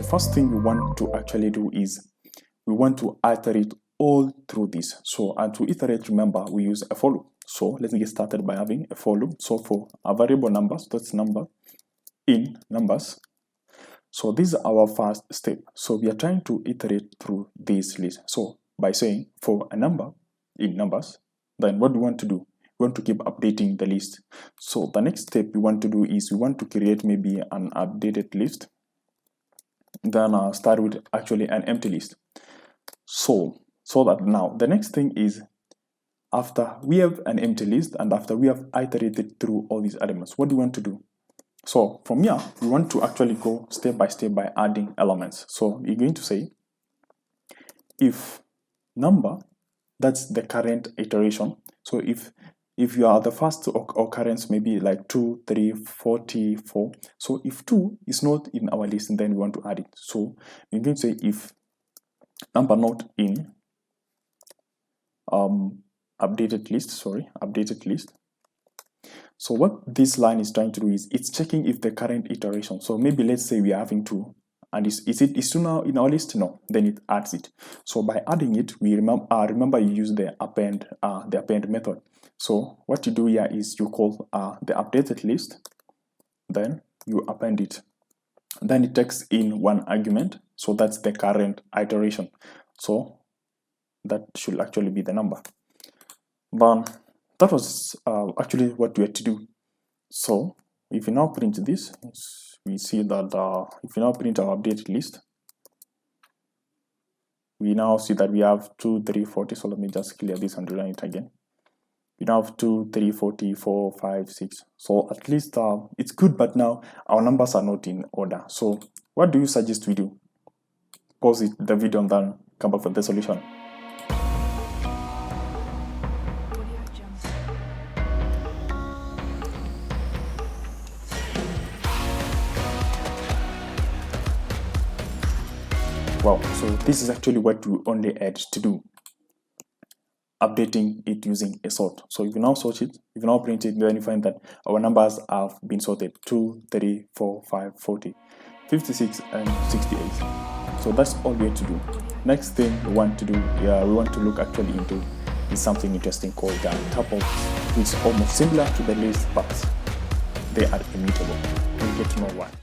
first thing we want to actually do is we want to iterate all through this. So, and to iterate, remember, we use a for loop. So let's get started by having a for loop. So for a variable numbers, that's number in numbers. So this is our first step. So we are trying to iterate through this list. So by saying for a number in numbers, then what do we want to do? We want to keep updating the list. So the next step we want to do is we want to create maybe an updated list. Then start with actually an empty list. So that now the next thing is, after we have an empty list and after we have iterated through all these elements, what do we want to do? So from here, we want to actually go step by step by adding elements. So you're going to say if number, that's the current iteration. So if you are the first occurrence, maybe like 2, 3, 44. So if 2 is not in our list, then we want to add it. So we're going to say if number not in updated list. So what this line is trying to do is it's checking if the current iteration. So maybe let's say we are having 2, and is 2 now in our list? No, then it adds it. So by adding it, we remember you use the append method. So what you do here is you call the updated list, then you append it. Then it takes in one argument, so that's the current iteration. So that should actually be the number. But that was actually what we had to do. So if you now print this, we see that if you now print our updated list, we now see that we have 2, 3, 40. So let me just clear this and run it again. We now have 2, 3, 40, 4, 5, 6. So at least it's good, but now our numbers are not in order. So what do you suggest we do? Pause the video and then come back with the solution. Wow, so this is actually what we only had to do, updating it using a sort. So if you now sort it, if you now print it, then you find that our numbers have been sorted: 2, 3, 4, 5, 40, 56, and 68. So that's all we have to do. Next thing we want to do, we want to look actually into is something interesting called tuples, which is almost similar to the list, but they are immutable. We'll get to know why.